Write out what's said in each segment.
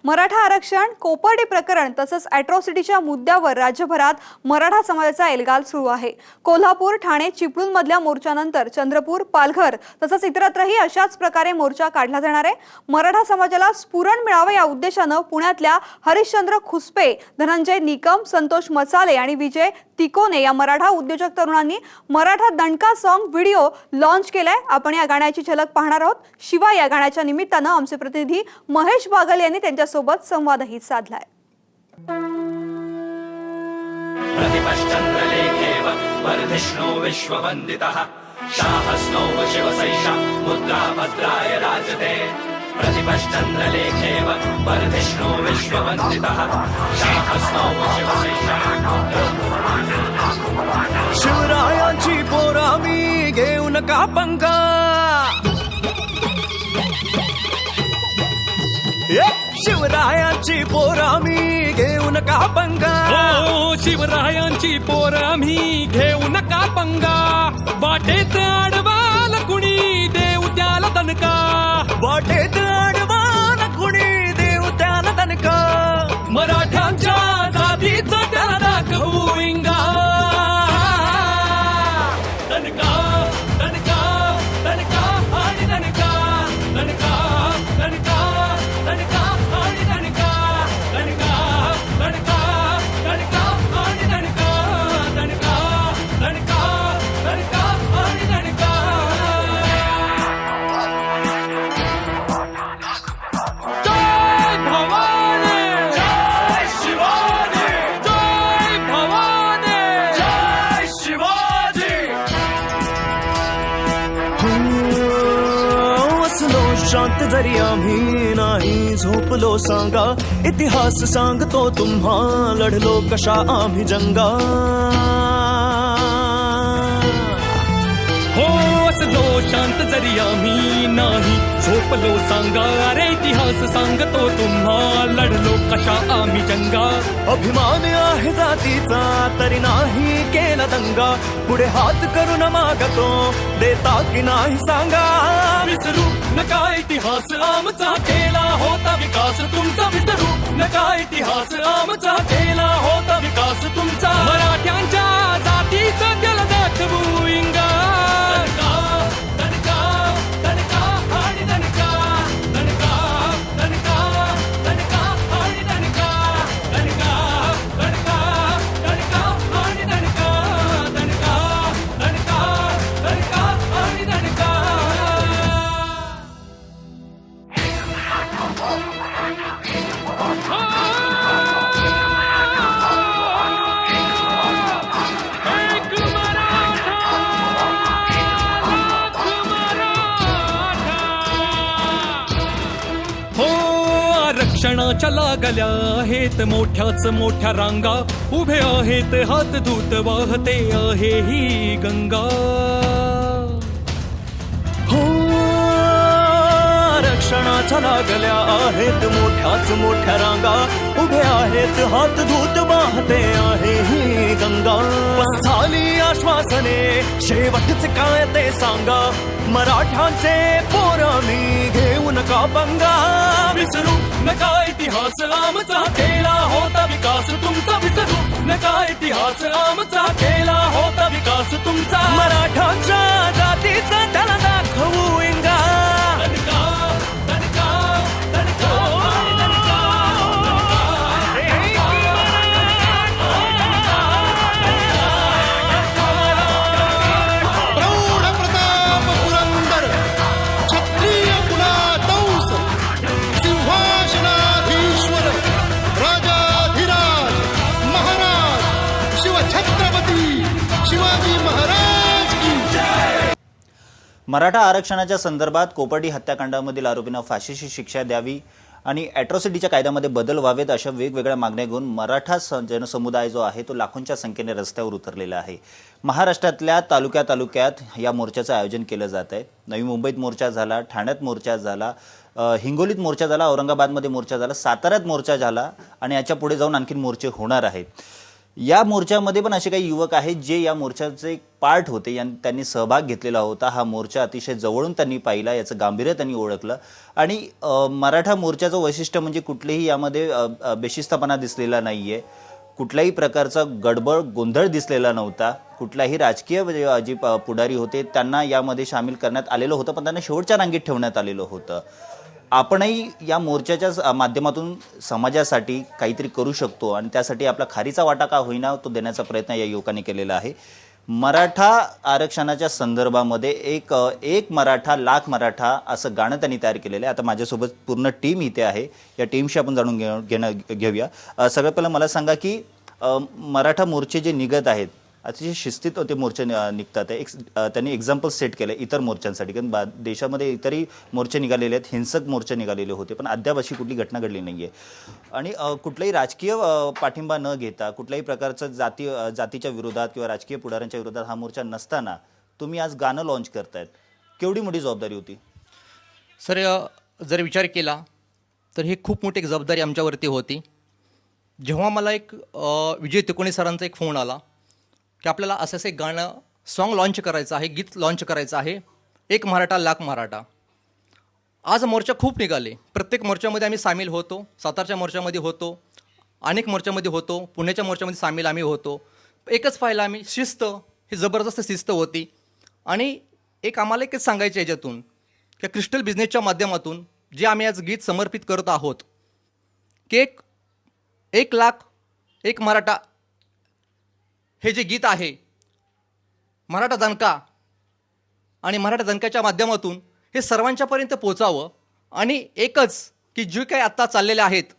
मराठा आरक्षण, कोपर्डी प्रकरण तसंच अॅट्रॉसिटीच्या मुद्द्यावर राज्यभरात मराठा समाजाचा एल्गार सुरू आहे। कोल्हापूर, ठाणे, चिपळूण मधल्या मोर्चानंतर चंद्रपूर, पालघर तसंच इतरत्रही अशाच प्रकारे मोर्चा काढला जाणार आहे। मराठा समाजाला स्फुरण मिळावे या उद्देशानं पुण्यातल्या हरिश्चंद्र खुसपे, धनंजय निकम, संतोष मसाले आणि विजय तिकोने या मराठा उद्योजक तरुणांनी मराठा दणका सॉन्ग व्हिडिओ लॉन्च केलाय। आपण या गाण्याची झलक पाहणार आहोत। शिवाय या गाण्याच्या निमित्तानं आमचे प्रतिनिधी महेश बागल यांनी त्यांच्यासोबत संवादही साधलाय। प्रतिपश्चन्द्रलेखेव वर्धिष्णो विश्ववन्दितः शाहस्नो शिवसैषा मुद्रा भद्राय राजते। प्रतिपश्चन्द्रलेखेव वर्धिष्णो विश्ववन्दितः शाहस्नो शिवसैषा शिवरायांची पोरा मी घेऊ नका पंगा। शिवरायांची पोरा मी घेऊ नका पंगा। शिवरायांची पोर आम्ही घेऊ नका पंगा। वाटेत अडवाल कुणी देऊ त्याला दणका। वाटेत अडवाल कुणी देऊ त्याला दणका। मराठ्यांच्या जातीचा त्याला दाखवू इंगा। दणका दणका दणका आणि दणका दणका दणका दणका आणि दणका दणका दणका दणका आणि दणका दणका दणका दणका आणि दणका। जय भवानी जय शिवाजी जय भवानी जय शिवाजी। असलो शांत जरी आम्ही नाही झोपलो सांगा। इतिहास सांगतो तुम्हा लढलो कशा आम्ही जंगा। हो असलो शांत जरी आम्ही नाही झोपलो सांगा। अरे इतिहास सांगतो तुम्हा लढलो कशा आम्ही जंगा। अभिमान आहे जातीचा तरी नाही केला दंगा। पुढे हात करून मागतो देता की नाही सांगा। विसरू नका इतिहास आमचा केला होता विकास तुमचा। विसरू नका इतिहास आमचा केला होता विकास तुमचा। मराठ्यांच्या जातीचा त्याला दाखवू इंगा। दणका दणका आणि दणका दणका दणका दणका आणि दणका दणका दणका दणका आणि दणका दणका दणका दणका आणि दणका। हो आरक्षणाच्या लागल्या आहेत मोठ्याच मोठ्या रांगा। उभे आहेत हात धूत वाहते आहे ही गंगा। हो आरक्षणाच्या लागल्या आहेत मोठ्याच मोठ्या रांगा। उभे आहेत हात धूत वाहते आहे ही गंगा। पण झाली आश्वासने शेवटचे काय ते सांगा। मराठ्यांचे पोर मी घेऊ नका पंगा। विसरू नका इतिहास आमचा केला होता विकास तुमचा। विसरू नका इतिहास आमचा केला होता विकास तुमचा। मराठ्यांच्या जातीचा त्याला दाखवू इंगा। दणका दणका दणका आणि दणका प्रौढ प्रताप पुरंदर क्षत्रिय कुलातौस सिंहासनाधीश्वर राजाधिराज महाराज शिवछत्रपती शिवाजी महाराज की जय। मराठा आरक्षणाच्या संदर्भात कोपर्डी हत्याकांडामधील आरोपींना फाशीची शिक्षा द्यावी आणि अॅट्रॉसिटीच्या कायद्यामध्ये बदल व्हावेत अशा वेगवेगळ्या मागण्या घेऊन मराठा जनसमुदाय जो आहे तो लाखोंच्या संख्येने रस्त्यावर उतरलेला आहे। महाराष्ट्रातल्या तालुक्यात या मोर्चाचं आयोजन केलं जात आहे। नवी मुंबईत मोर्चा झाला, ठाण्यात मोर्चा झाला, हिंगोलीत मोर्चा झाला, औरंगाबादमध्ये मोर्चा झाला, साताऱ्यात मोर्चा झाला आणि याच्या पुढे जाऊन आणखीन मोर्चे होणार आहेत। या मोर्चामध्ये पण असे काही युवक आहेत जे या मोर्चाचे पार्ट होते, त्यांनी सहभाग घेतलेला होता. हा मोर्चा अतिशय जवळून त्यांनी पाहिला, याचं गांभीर्य त्यांनी ओळखलं. आणि मराठा मोर्चाचं वैशिष्ट्य म्हणजे कुठलेही यामध्ये बेशिस्तपणा दिसलेला नाहीये, कुठल्याही प्रकारचा गडबड गोंधळ दिसलेला नव्हता. कुठलाही राजकीय जे पुढारी होते त्यांना यामध्ये सामील करण्यात आलेलं होतं, पण त्यांना शेवटच्या रांगेत ठेवण्यात आलेलं होतं. आपणही या मोर्चाच्या माध्यमातून समाजासाठी काहीतरी करू शकतो आणि त्यासाठी आपला खारीचा वाटा का होईना तो देण्याचा प्रयत्न या युवकांनी केलेला आहे. मराठा आरक्षणाच्या संदर्भामध्ये एक मराठा लाख मराठा असं गाणं त्यांनी तयार केलेलं आहे. आता माझ्यासोबत पूर्ण टीम इथे आहे, या टीमशी आपण जाणून घेऊया. सगळ्यात पहिलं मला सांगा की मराठा मोर्चे जे निघत आहेत अतिशय शिस्तीत ते मोर्चे निघतात. त्यांनी एक्झाम्पल सेट केलं इतर मोर्चांसाठी, कारण देशामध्ये इतरही मोर्चे निघालेले आहेत, हिंसक मोर्चे निघालेले होते, पण अद्याप अशी कुठली घटना घडली नाही आहे. आणि कुठलाही राजकीय पाठिंबा न घेता, कुठल्याही प्रकारचं जातीच्या विरोधात किंवा राजकीय पुढाऱ्यांच्या विरोधात हा मोर्चा नसताना तुम्ही आज गाणं लॉन्च करतायत, केवढी मोठी जबाबदारी होती? सर, जर विचार केला तर ही खूप मोठी एक जबाबदारी आमच्यावरती होती. जेव्हा मला एक विजय तिकोणी सरांचा एक फोन आला की आपल्याला असं एक गाणं सॉन्ग लॉन्च करायचं आहे, गीत लॉन्च करायचं आहे, एक मराठा लाख मराठा. आज मोर्चा खूप निघाले, प्रत्येक मोर्चामध्ये आम्ही सामील होतो. सातारच्या मोर्चामध्ये होतो, अनेक मोर्चामध्ये होतो, पुण्याच्या मोर्चामध्ये सामील आम्ही होतो. एकच पाहिलं आम्ही, शिस्त ही जबरदस्त शिस्त होती. आणि एक आम्हाला एकच सांगायचं याच्यातून की क्रिस्टल बिझनेसच्या माध्यमातून जे आम्ही आज गीत समर्पित करत आहोत की एक लाख एक मराठा हे जे गीत आहे, मराठा दणका आणि मराठा दणकाच्या माध्यमातून हे सर्वांच्यापर्यंत पोचावं. आणि एकच की जे काही आत्ता चाललेले आहेत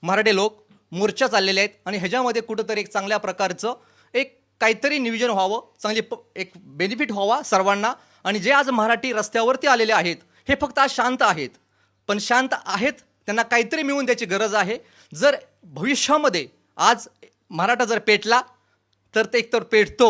मराठी लोक मोर्चा चाललेले आहेत आणि ह्याच्यामध्ये कुठंतरी एक चांगल्या प्रकारचं एक काहीतरी नियोजन व्हावं, चांगली एक बेनिफिट व्हावा सर्वांना. आणि जे आज मराठी रस्त्यावरती आलेले आहेत हे फक्त आज शांत आहेत, पण शांत आहेत त्यांना काहीतरी मिळवून द्यायची गरज आहे. जर भविष्यामध्ये आज मराठा जर पेटला तर ते एकतर पेटतो,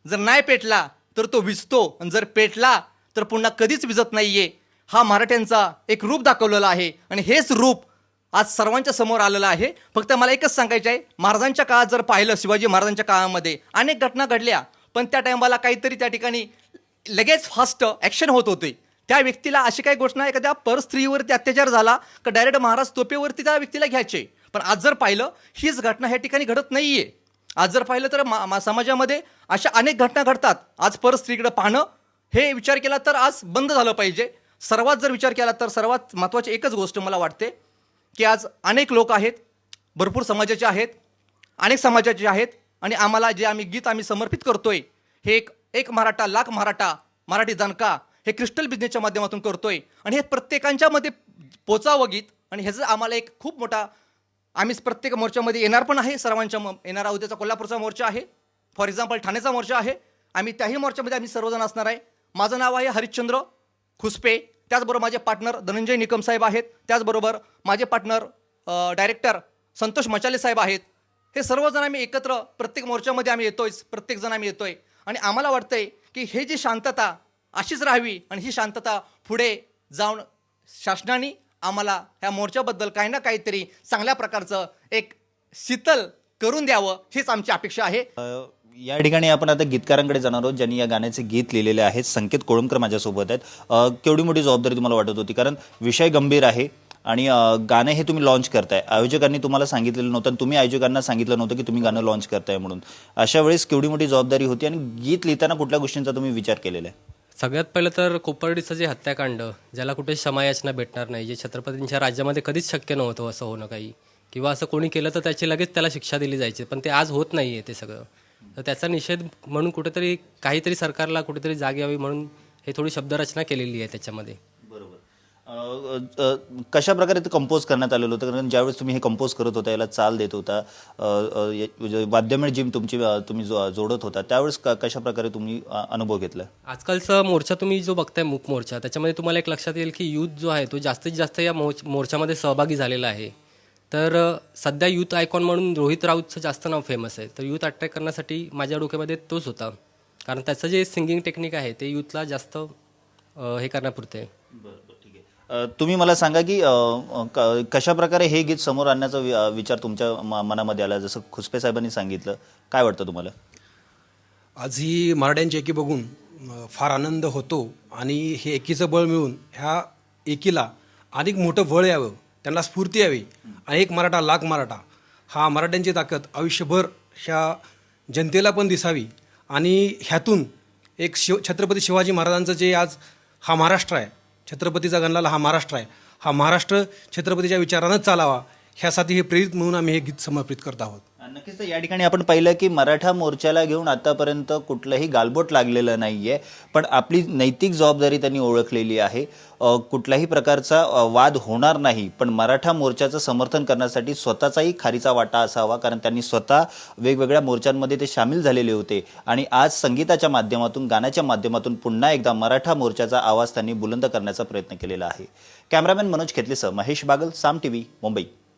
जर नाही पेटला तर तो विझतो, आणि जर पेटला तर पुन्हा कधीच विझत नाही आहे. हा मराठ्यांचा एक रूप दाखवलेला आहे आणि हेच रूप आज सर्वांच्या समोर आलेलं आहे. फक्त मला एकच सांगायचं आहे, महाराजांच्या काळात जर पाहिलं, शिवाजी महाराजांच्या काळामध्ये अनेक घटना घडल्या, पण त्या टायमाला काहीतरी त्या ठिकाणी लगेच फास्ट ॲक्शन होत होते. त्या व्यक्तीला अशी काही गोष्ट नाही, एखाद्या परस्त्रीवरती अत्याचार झाला का डायरेक्ट महाराज तोपेवरती त्या व्यक्तीला घ्यायचे. पण आज जर पाहिलं हीच घटना ह्या ठिकाणी घडत नाही आहे. आज जर पाहिलं तर समाजामध्ये अशा अनेक घटना घडतात. आज परस्त्रीकडे पाहणं हे विचार केला तर आज बंद झालं पाहिजे. सर्वात जर विचार केला तर सर्वात महत्त्वाची एकच गोष्ट मला वाटते की आज अनेक लोक आहेत, भरपूर समाजाचे आहेत, अनेक समाजाचे आहेत, आणि आम्हाला जे गीत आम्ही समर्पित करतोय हे एक मराठा लाख मराठा मराठी दणका हे क्रिस्टल बिझनेसच्या माध्यमातून करतोय. आणि हे प्रत्येकांच्यामध्ये पोचावं गीत. आणि ह्याचं आम्हाला एक खूप मोठा, आम्ही प्रत्येक मोर्चामध्ये येणार पण आहे. सर्वांच्या येणारा उद्याचा कोल्हापूरचा मोर्चा आहे, फॉर एक्झाम्पल ठाण्याचा मोर्चा आहे, आम्ही त्याही मोर्चामध्ये आम्ही सर्वजण असणार आहे. माझं नाव आहे हरिश्चंद्र खुसपे, त्याचबरोबर माझे पार्टनर धनंजय निकम साहेब आहेत, त्याचबरोबर माझे पार्टनर डायरेक्टर संतोष मचाले साहेब आहेत. हे सर्वजण आम्ही एकत्र प्रत्येक मोर्चामध्ये आम्ही येतोयच, प्रत्येकजण आम्ही येतोय. आणि आम्हाला वाटतंय की हे जी शांतता अशीच राहावी आणि ही शांतता पुढे जाऊन शासनाने आम्हाला ह्या मोर्चाबद्दल काही ना काहीतरी चांगल्या प्रकारचं एक शीतल करून द्यावं, हीच आमची अपेक्षा आहे. या ठिकाणी आपण आता गीतकारांकडे जाणार आहोत, ज्यांनी या गाण्याचे गीत लिहिलेले आहेत. संकेत कोळंबकर माझ्यासोबत आहेत. केवढी मोठी जबाबदारी तुम्हाला वाटत होती, कारण विषय गंभीर आहे आणि गाणे हे तुम्ही लॉन्च करताय, आयोजकांनी तुम्हाला सांगितलेलं नव्हतं, तुम्ही आयोजकांना सांगितलं नव्हतं की तुम्ही गाणं लॉन्च करताय म्हणून. अशा वेळेस केवढी मोठी जबाबदारी होती आणि गीत लिहिताना कुठल्या गोष्टींचा तुम्ही विचार केलेला आहे? सगळ्यात पहिलं तर कोपर्डीचं जे हत्याकांड, ज्याला कुठे क्षमायाचना भेटणार नाही, जे छत्रपतींच्या राज्यामध्ये कधीच शक्य नव्हतं असं होणं काही, किंवा असं कोणी केलं तर त्याची लगेच त्याला शिक्षा दिली जायची, पण ते आज होत नाही आहे ते सगळं. तर त्याचा निषेध म्हणून कुठेतरी काहीतरी सरकारला कुठेतरी जाग यावी म्हणून हे थोडी शब्दरचना केलेली आहे त्याच्यामध्ये. कशा प्रकारे ते कंपोज करण्यात आलेलं होतं, कारण ज्यावेळेस तुम्ही हे कंपोज करत होता, याला चाल देत होता, वाद्यमेळ जी तुम्ही जोडत होता, त्यावेळेस कशा प्रकारे तुम्ही अनुभव घेतला? आजकालचा मोर्चा तुम्ही जो बघताय मूक मोर्चा, त्याच्यामध्ये तुम्हाला एक लक्षात येईल की यूथ जो आहे तो जास्तीत जास्त या मोर्चामध्ये सहभागी झालेला आहे. तर सध्या यूथ आयकॉन म्हणून रोहित राऊतचं जास्त नाव फेमस आहे. तर यूथ अट्रॅक्ट करण्यासाठी माझ्या डोक्यामध्ये तोच होता, कारण त्याचं जे सिंगिंग टेक्निक आहे ते यूथला जास्त हे करण्यापुरते. तुम्ही मला सांगा की कशा प्रकारे हे गीत समोर आणण्याचा विचार तुमच्या मनामध्ये आला, जसं खुसपे साहेबांनी सांगितलं, काय वाटतं तुम्हाला? आज ही मराठ्यांची एकी बघून फार आनंद होतो आणि हे एकीचं बळ मिळून ह्या एकीला अधिक मोठं बळ यावं, त्यांना स्फूर्ती यावी आणि एक मराठा लाख मराठा हा मराठ्यांची ताकद आयुष्यभर ह्या जनतेला पण दिसावी आणि ह्यातून एक छत्रपती शिवाजी महाराजांचं जे आज हा महाराष्ट्र आहे, छत्रपतीचा गणलेला हा महाराष्ट्र आहे, हा महाराष्ट्र छत्रपतीच्या विचारानंच चालावा ह्यासाठी हे प्रेरित म्हणून आम्ही हे गीत समर्पित करत आहोत. नक्कीच. तर या ठिकाणी आपण पाहिलं की मराठा मोर्चाला घेऊन आतापर्यंत कुठलंही गालबोट लागलेलं नाहीये, पण आपली नैतिक जबाबदारी त्यांनी ओळखलेली आहे. कुठल्याही प्रकारचा वाद होणार नाही, पण मराठा मोर्चाचं समर्थन करण्यासाठी स्वतःचाही खारीचा वाटा असावा, कारण त्यांनी स्वतः वेगवेगळ्या मोर्चांमध्ये ते सामील झालेले होते आणि आज संगीताच्या माध्यमातून, गाण्याच्या माध्यमातून पुन्हा एकदा मराठा मोर्चाचा आवाज त्यांनी बुलंद करण्याचा प्रयत्न केलेला आहे. कॅमेरामॅन मनोज खेतलेसह महेश बागल, साम टीव्ही, मुंबई.